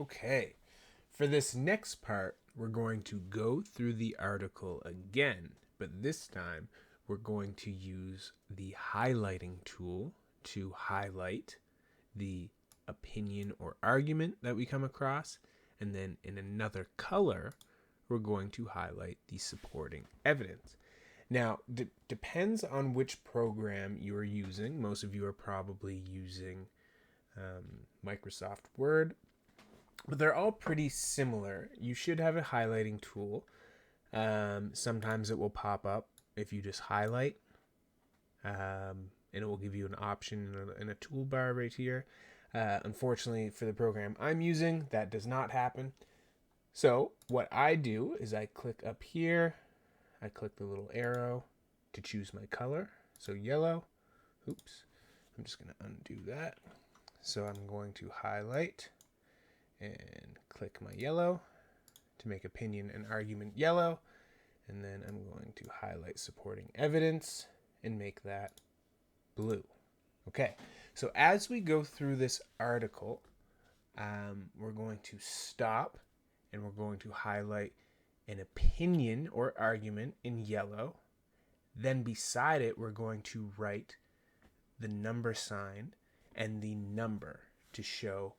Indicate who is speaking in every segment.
Speaker 1: Okay, for this next part, we're going to go through the article again, but this time we're going to use the highlighting tool to highlight the opinion or argument that we come across, and then in another color, we're going to highlight the supporting evidence. Now, depends on which program you're using. Most of you are probably using Microsoft Word, but they're all pretty similar. You should have a highlighting tool. Sometimes it will pop up if you just highlight, and it will give you an option in a toolbar right here. Unfortunately, for the program I'm using, that does not happen. So what I do is I click up here, I click the little arrow to choose my color. So yellow. Oops. I'm just going to undo that. So I'm going to highlight and click my yellow to make opinion and argument yellow. And then I'm going to highlight supporting evidence and make that blue. Okay, so as we go through this article, we're going to stop and we're going to highlight an opinion or argument in yellow. Then beside it, we're going to write the number sign and the number to show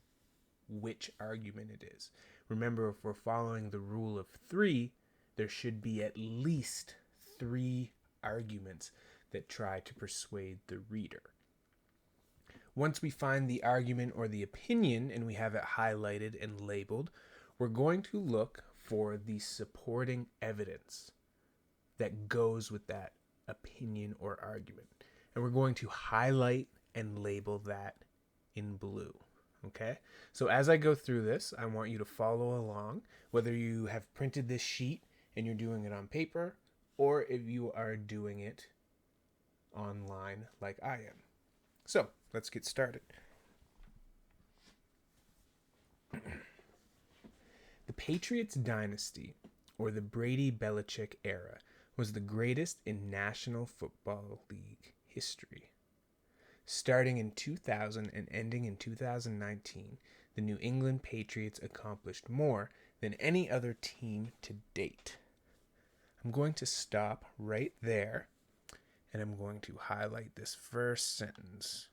Speaker 1: which argument it is. Remember, if we're following the rule of three, there should be at least 3 arguments that try to persuade the reader. Once we find the argument or the opinion and we have it highlighted and labeled, we're going to look for the supporting evidence that goes with that opinion or argument. And we're going to highlight and label that in blue. Okay? So as I go through this, I want you to follow along, whether you have printed this sheet and you're doing it on paper, or if you are doing it online like I am. So let's get started. The Patriots dynasty, or the Brady Belichick era, was the greatest in National Football League history. Starting in 2000 and ending in 2019, the New England Patriots accomplished more than any other team to date. I'm going to stop right there, and I'm going to highlight this first sentence.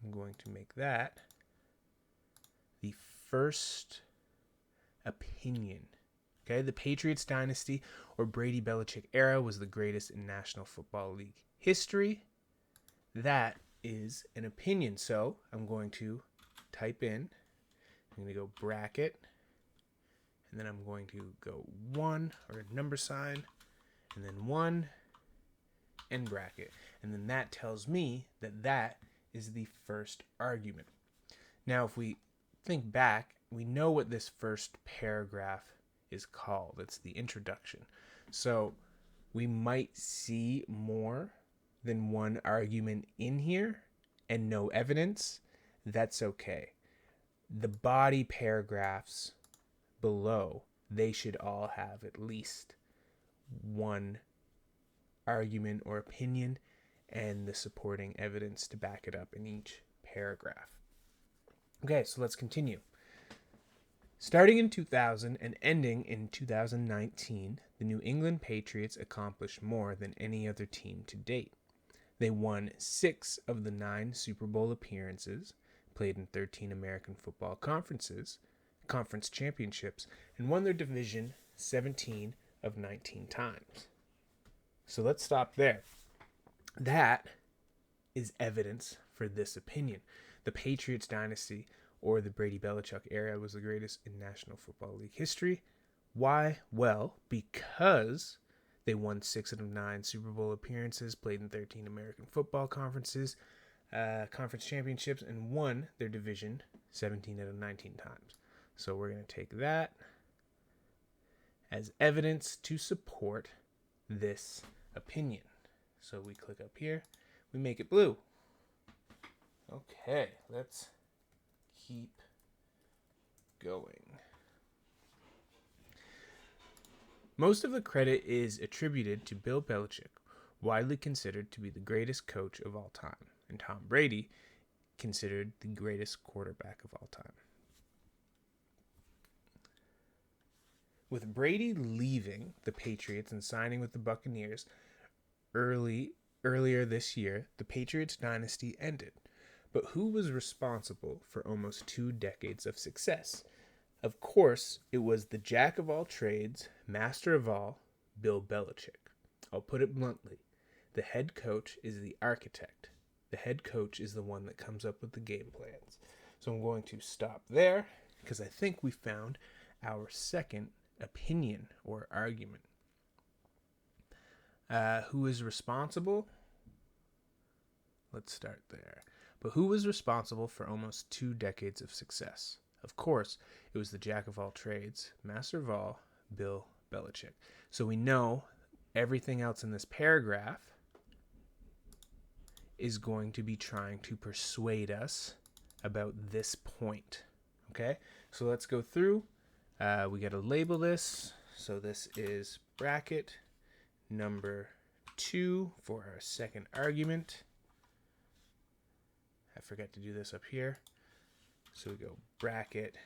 Speaker 1: I'm going to make that the first opinion. Okay, the Patriots dynasty or Brady Belichick era was the greatest in National Football League history. That is an opinion. So I'm going to type in, I'm going to go bracket, and then I'm going to go 1 or a number sign, and then 1 and bracket. And then that tells me that that is the first argument. Now, if we think back, we know what this first paragraph is called. It's the introduction. So we might see more than one argument in here and no evidence. That's okay. The body paragraphs below, they should all have at least one argument or opinion and the supporting evidence to back it up in each paragraph. Okay, so let's continue. Starting in 2000 and ending in 2019, the New England Patriots accomplished more than any other team to date. They won 6 of the 9 Super Bowl appearances, played in 13 American Football conference championships, and won their division 17 of 19 times. So let's stop there. That is evidence for this opinion. The Patriots dynasty or the Brady Belichick era was the greatest in National Football League history. Why? Well, because they won 6 out of 9 Super Bowl appearances, played in 13 American Football conference championships, and won their division 17 out of 19 times. So we're going to take that as evidence to support this opinion. So we click up here, we make it blue. Okay, let's keep going. Most of the credit is attributed to Bill Belichick, widely considered to be the greatest coach of all time, and Tom Brady considered the greatest quarterback of all time. With Brady leaving the Patriots and signing with the Buccaneers earlier this year, the Patriots dynasty ended. But who was responsible for almost 2 decades of success? Of course, it was the jack of all trades, master of all, Bill Belichick. I'll put it bluntly. The head coach is the architect. The head coach is the one that comes up with the game plans. So I'm going to stop there because I think we found our second opinion or argument. Who is responsible? Let's start there. But who was responsible for almost 2 decades of success? Of course, it was the jack of all trades, master of all, Bill Belichick. So we know everything else in this paragraph is going to be trying to persuade us about this point. Okay, so let's go through. We got to label this. So this is bracket number 2 for our second argument. I forgot to do this up here. So we go bracket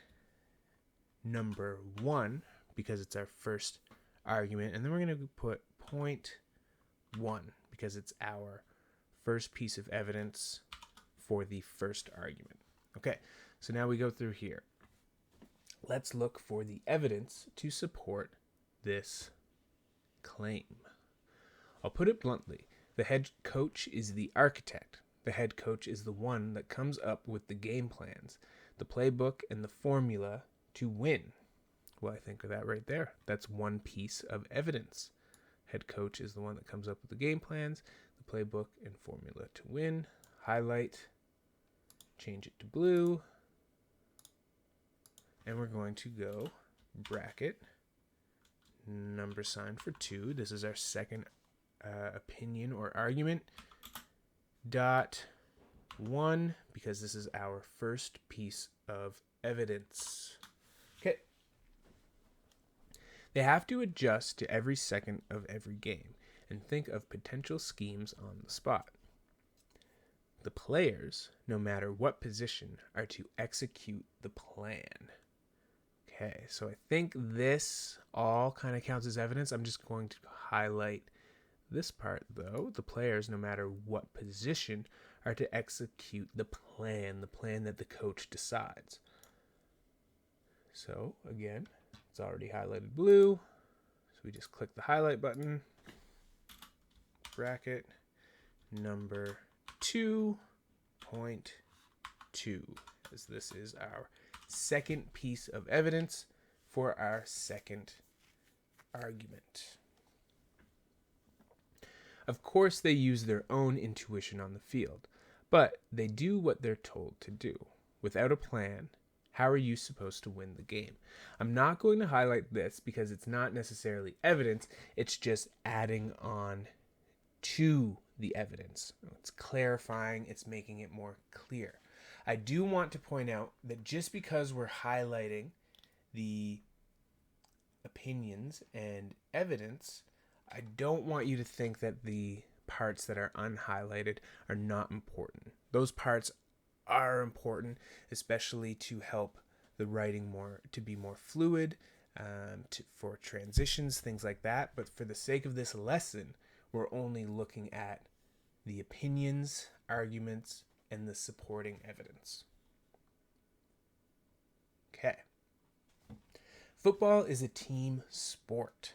Speaker 1: number 1 because it's our first argument. And then we're going to put point 1 because it's our first piece of evidence for the first argument. Okay, so now we go through here. Let's look for the evidence to support this claim. I'll put it bluntly. The head coach is the architect. The head coach is the one that comes up with the game plans, the playbook, and the formula to win. Well, I think of that right there. That's one piece of evidence. Head coach is the one that comes up with the game plans, the playbook, and formula to win. Highlight, change it to blue, and we're going to go bracket number sign for 2. This is our second opinion or argument. Dot 1 because this is our first piece of evidence. Okay. They have to adjust to every second of every game and think of potential schemes on the spot. The players, no matter what position, are to execute the plan. Okay, so I think this all kind of counts as evidence. I'm just going to highlight this part, though. The players, no matter what position, are to execute the plan that the coach decides. So, again, it's already highlighted blue. So we just click the highlight button. Bracket number 2.2, as this is our second piece of evidence for our second argument. Of course, they use their own intuition on the field, but they do what they're told to do. Without a plan, how are you supposed to win the game? I'm not going to highlight this because it's not necessarily evidence. It's just adding on to the evidence. It's clarifying. It's making it more clear. I do want to point out that just because we're highlighting the opinions and evidence, I don't want you to think that the parts that are unhighlighted are not important. Those parts are important, especially to help the writing to be more fluid, for transitions, things like that. But for the sake of this lesson, we're only looking at the opinions, arguments, and the supporting evidence. Okay. Football is a team sport.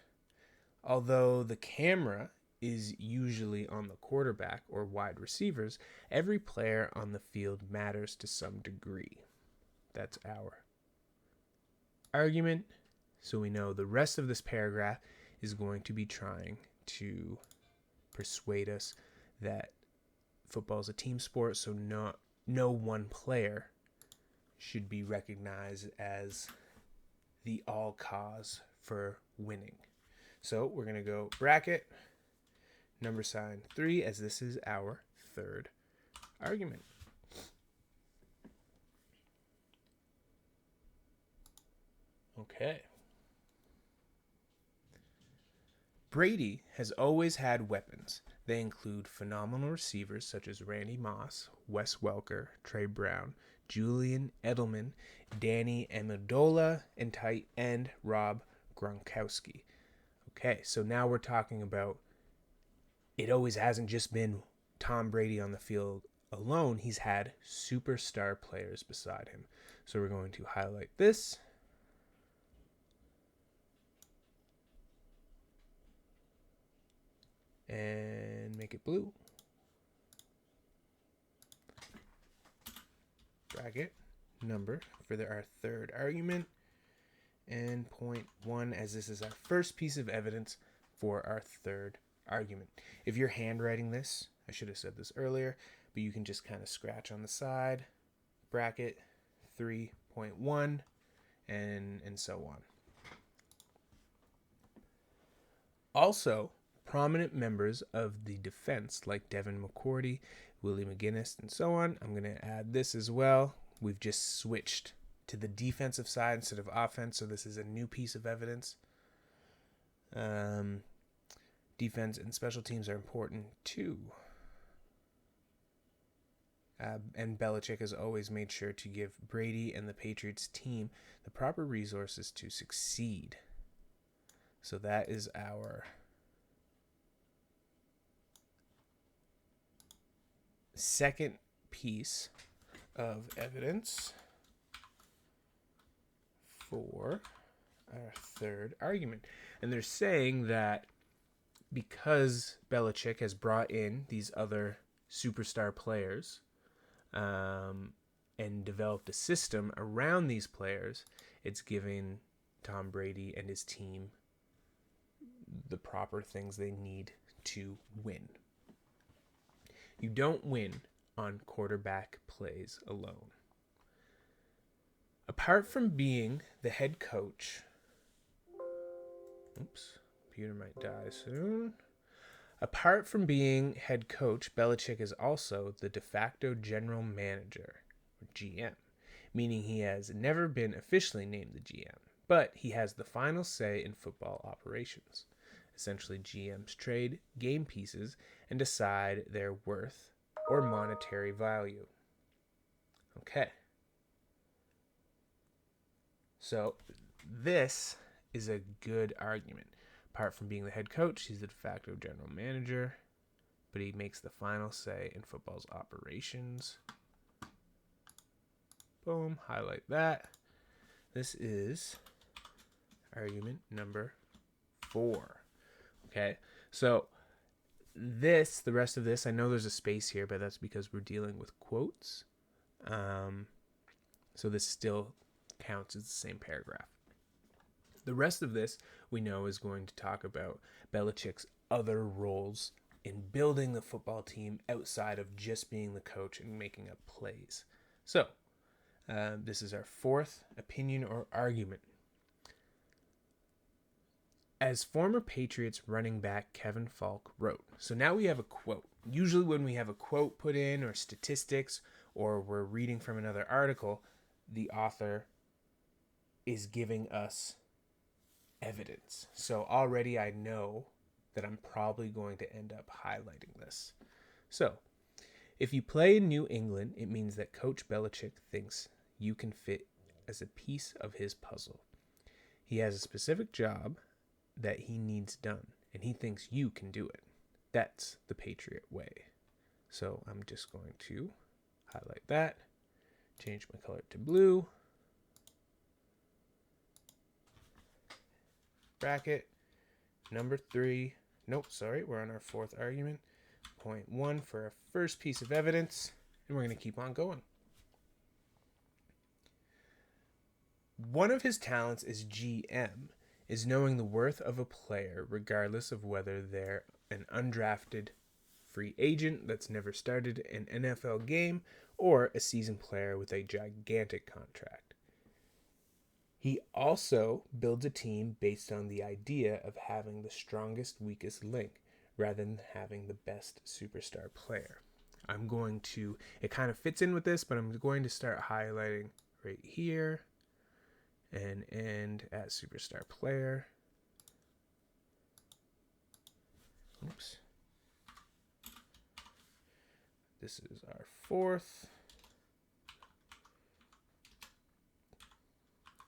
Speaker 1: Although the camera is usually on the quarterback or wide receivers, every player on the field matters to some degree. That's our argument. So we know the rest of this paragraph is going to be trying to persuade us that football is a team sport, so no one player should be recognized as the all cause for winning. So we're going to go bracket number sign 3, as this is our third argument. Okay. Brady has always had weapons. They include phenomenal receivers such as Randy Moss, Wes Welker, Trey Brown, Julian Edelman, Danny Amendola, and tight end Rob Gronkowski. Okay, so now we're talking about it always hasn't just been Tom Brady on the field alone. He's had superstar players beside him. So we're going to highlight this. And make it blue. Bracket number for our third argument. And point 1, as this is our first piece of evidence for our third argument. If you're handwriting this, I should have said this earlier, but you can just kind of scratch on the side, bracket 3.1, and so on. Also, prominent members of the defense like Devin McCourty, Willie McGinnis, and so on. I'm going to add this as well. We've just switched to the defensive side instead of offense, so this is a new piece of evidence. Defense and special teams are important too. And Belichick has always made sure to give Brady and the Patriots team the proper resources to succeed. So that is our second piece of evidence for our third argument. And they're saying that because Belichick has brought in these other superstar players and developed a system around these players, it's giving Tom Brady and his team the proper things they need to win. You don't win on quarterback plays alone. Apart from being the head coach, computer might die soon. Apart from being head coach, Belichick is also the de facto general manager, or GM, meaning he has never been officially named the GM, but he has the final say in football operations. Essentially, GMs trade game pieces and decide their worth or monetary value. Okay. So this is a good argument. Apart from being the head coach, he's the de facto general manager, but he makes the final say in football's operations. Boom, highlight that. This is argument number 4. Okay, so the rest of this, I know there's a space here, but that's because we're dealing with quotes. So this still counts as the same paragraph. The rest of this we know is going to talk about Belichick's other roles in building the football team outside of just being the coach and making up plays. So this is our fourth opinion or argument. As former Patriots running back Kevin Falk wrote. So now we have a quote. Usually when we have a quote put in or statistics or we're reading from another article, the author is giving us evidence. So already I know that I'm probably going to end up highlighting this. So if you play in New England, it means that Coach Belichick thinks you can fit as a piece of his puzzle. He has a specific job that he needs done, and he thinks you can do it. That's the Patriot way. So I'm just going to highlight that, change my color to blue, bracket number 3. We're on our fourth argument. Point 1 for our first piece of evidence, and we're going to keep on going. One of his talents as GM is knowing the worth of a player regardless of whether they're an undrafted free agent that's never started an NFL game or a seasoned player with a gigantic contract. He also builds a team based on the idea of having the strongest, weakest link rather than having the best superstar player. It kind of fits in with this, but I'm going to start highlighting right here and end at superstar player. This is our fourth.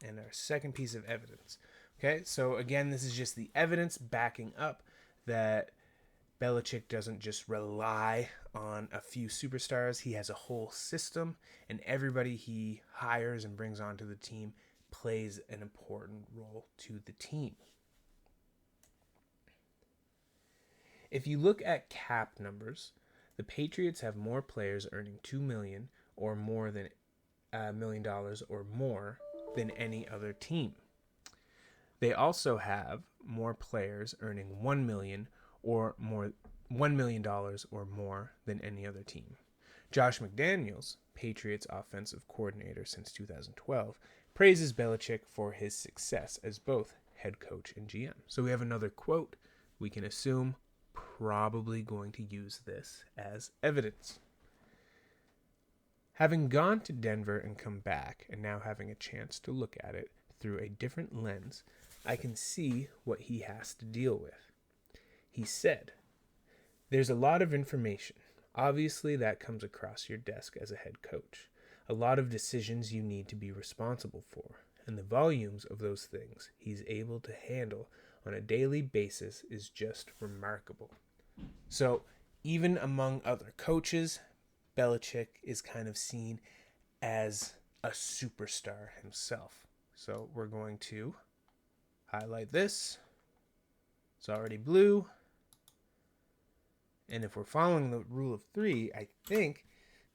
Speaker 1: And our second piece of evidence. Okay, so again, this is just the evidence backing up that Belichick doesn't just rely on a few superstars. He has a whole system, and everybody he hires and brings onto the team plays an important role to the team. If you look at cap numbers, the Patriots have more players earning $2 million or more than $1 million or more than any other team. They also have more players earning $1 million or more $1 million or more than any other team. Josh McDaniels, Patriots offensive coordinator since 2012, praises Belichick for his success as both head coach and GM. So we have another quote. We can assume probably going to use this as evidence. Having gone to Denver and come back, and now having a chance to look at it through a different lens, I can see what he has to deal with. He said, "There's a lot of information. Obviously, that comes across your desk as a head coach. A lot of decisions you need to be responsible for, and the volumes of those things he's able to handle on a daily basis is just remarkable." So, even among other coaches, Belichick is kind of seen as a superstar himself. So we're going to highlight this. It's already blue. And if we're following the rule of three, I think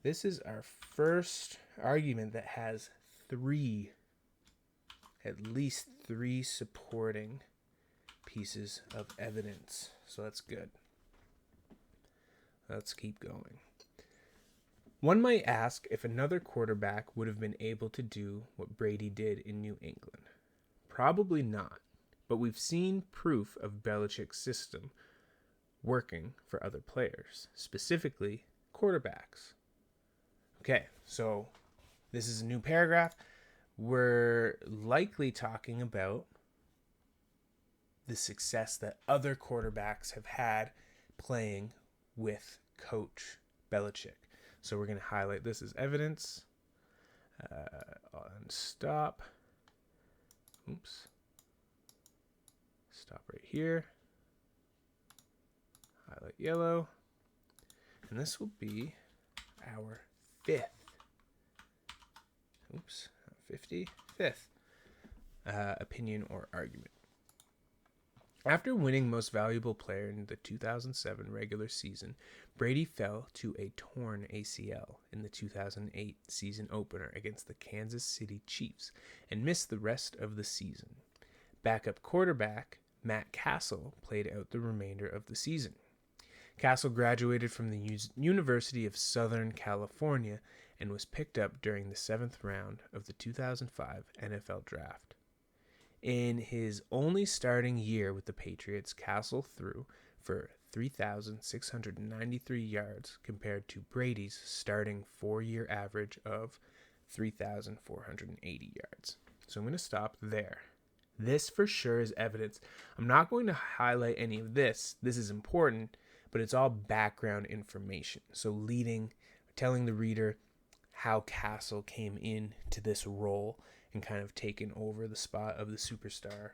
Speaker 1: this is our first argument that has at least three supporting pieces of evidence. So that's good. Let's keep going. One might ask if another quarterback would have been able to do what Brady did in New England. Probably not, but we've seen proof of Belichick's system working for other players, specifically quarterbacks. Okay, so this is a new paragraph. We're likely talking about the success that other quarterbacks have had playing with Coach Belichick. So we're going to highlight this as evidence. On stop. Oops. Stop right here. Highlight yellow. And this will be our fifth. Oops. 55th opinion or argument. After winning Most Valuable Player in the 2007 regular season, Brady fell to a torn ACL in the 2008 season opener against the Kansas City Chiefs and missed the rest of the season. Backup quarterback Matt Castle played out the remainder of the season. Castle graduated from the University of Southern California and was picked up during the 7th round of the 2005 NFL Draft. In his only starting year with the Patriots, Castle threw for 3,693 yards compared to Brady's starting 4-year average of 3,480 yards. So I'm going to stop there. This for sure is evidence. I'm not going to highlight any of this. This is important, but it's all background information. So telling the reader how Castle came into this role and kind of taken over the spot of the superstar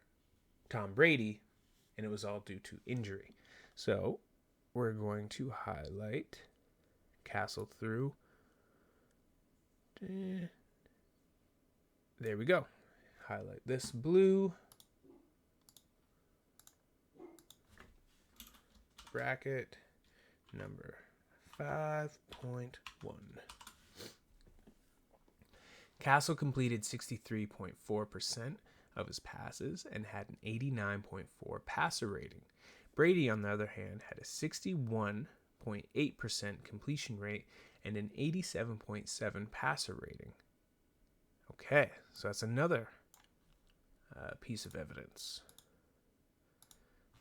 Speaker 1: Tom Brady, and it was all due to injury. So we're going to highlight Castle through. There we go. Highlight this blue. Bracket number 5.1. Castle completed 63.4% of his passes and had an 89.4 passer rating. Brady, on the other hand, had a 61.8% completion rate and an 87.7 passer rating. Okay, so that's another piece of evidence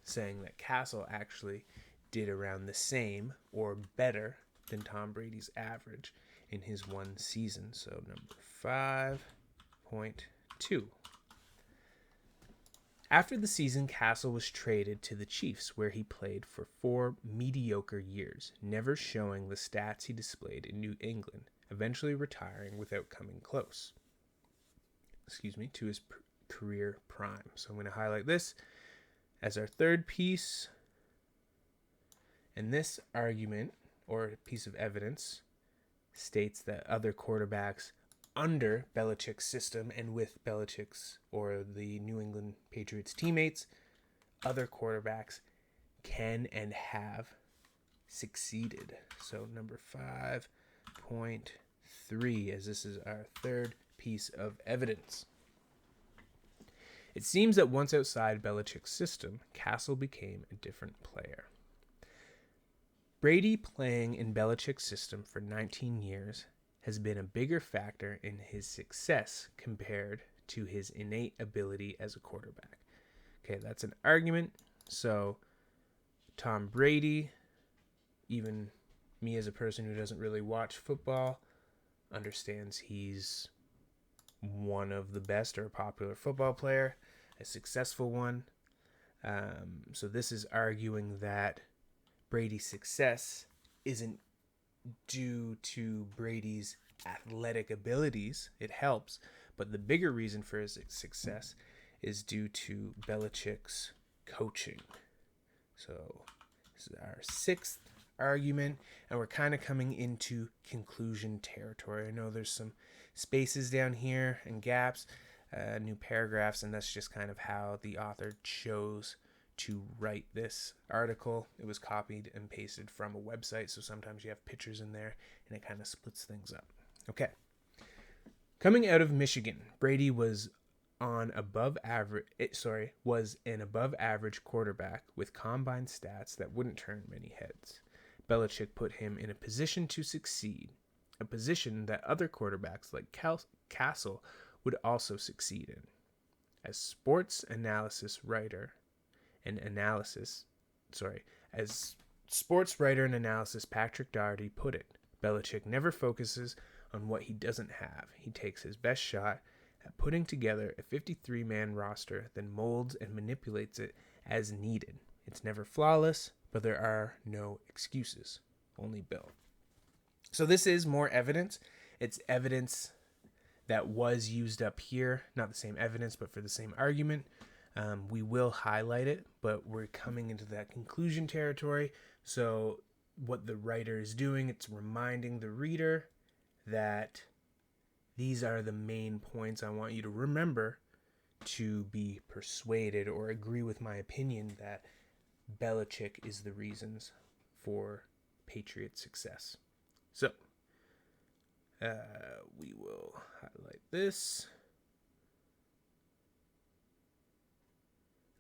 Speaker 1: saying that Castle actually did around the same or better than Tom Brady's average in his one season. So number 5.2. After the season, Castle was traded to the Chiefs, where he played for 4 mediocre years, never showing the stats he displayed in New England, eventually retiring without coming close to his career prime. So I'm going to highlight this as our third piece. And this argument, or piece of evidence, states that other quarterbacks under Belichick's system and with Belichick's or the New England Patriots teammates, other quarterbacks can and have succeeded. So number 5.3, as this is our third piece of evidence. It seems that once outside Belichick's system, Castle became a different player. Brady playing in Belichick's system for 19 years has been a bigger factor in his success compared to his innate ability as a quarterback. Okay, that's an argument. So Tom Brady, even me as a person who doesn't really watch football, understands he's one of the best or a popular football player, a successful one. So this is arguing that Brady's success isn't due to Brady's athletic abilities. It helps, but the bigger reason for his success is due to Belichick's coaching. So this is our sixth argument, and we're kind of coming into conclusion territory. I know there's some spaces down here and gaps, new paragraphs, and that's just kind of how the author chose to write this article. It was copied and pasted from a website, so sometimes you have pictures in there and it kind of splits things up. Okay. Coming out of Michigan, Brady was an above average quarterback with combine stats that wouldn't turn many heads. Belichick put him in a position to succeed, a position that other quarterbacks like Castle would also succeed in. As sports writer and analysis Patrick Daugherty put it, Belichick never focuses on what he doesn't have. He takes his best shot at putting together a 53-man roster, then molds and manipulates it as needed. It's never flawless, but there are no excuses, only built. So this is more evidence. It's evidence that was used up here, not the same evidence, but for the same argument. We will highlight it, but we're coming into that conclusion territory. So what the writer is doing, it's reminding the reader that these are the main points I want you to remember to be persuaded or agree with my opinion that Belichick is the reasons for Patriot success. So we will highlight this.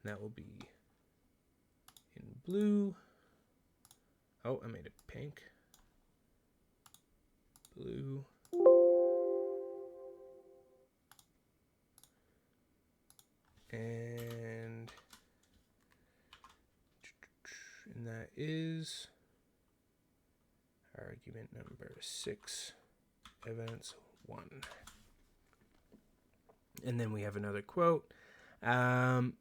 Speaker 1: That will be in blue. Oh, I made it pink. Blue. And that is argument number 6, evidence 1. And then we have another quote. And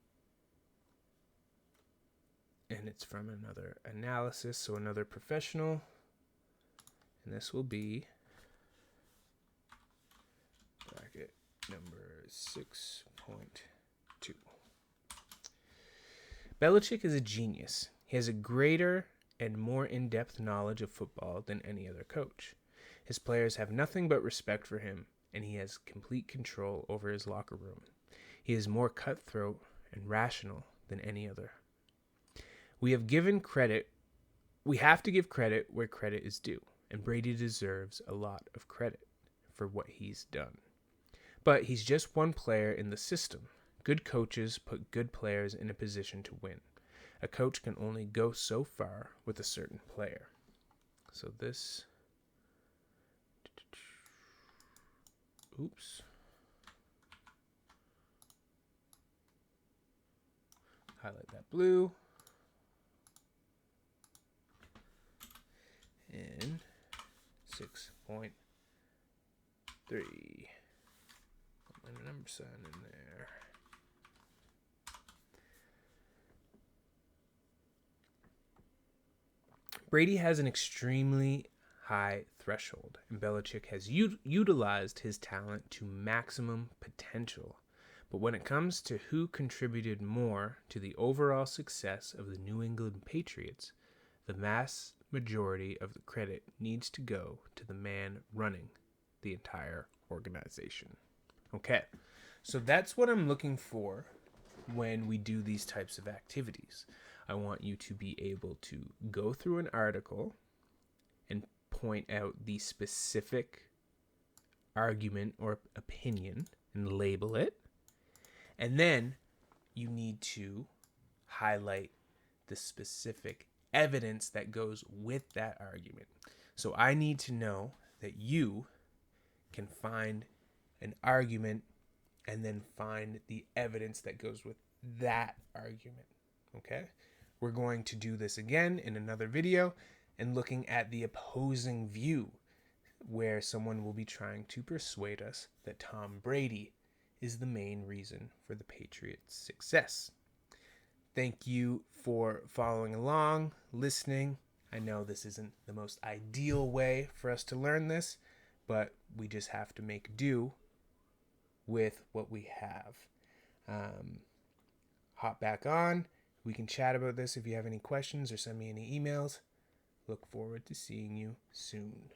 Speaker 1: it's from another analysis, so another professional. And this will be bracket number 6.2. Belichick is a genius. He has a greater and more in-depth knowledge of football than any other coach. His players have nothing but respect for him, and he has complete control over his locker room. He is more cutthroat and rational than any other. We have to give credit where credit is due, and Brady deserves a lot of credit for what he's done. But he's just one player in the system. Good coaches put good players in a position to win. A coach can only go so far with a certain player. So this... Oops. Highlight that blue. And 6.3. Put my number sign in there. Brady has an extremely high threshold, and Belichick has utilized his talent to maximum potential. But when it comes to who contributed more to the overall success of the New England Patriots, the vast majority of the credit needs to go to the man running the entire organization. Okay, so that's what I'm looking for when we do these types of activities. I want you to be able to go through an article and point out the specific argument or opinion and label it. And then you need to highlight the specific evidence that goes with that argument. So I need to know that you can find an argument and then find the evidence that goes with that argument. Okay? We're going to do this again in another video and looking at the opposing view, where someone will be trying to persuade us that Tom Brady is the main reason for the Patriots' success. Thank you for following along, listening. I know this isn't the most ideal way for us to learn this, but we just have to make do with what we have. Hop back on. We can chat about this if you have any questions or send me any emails. Look forward to seeing you soon.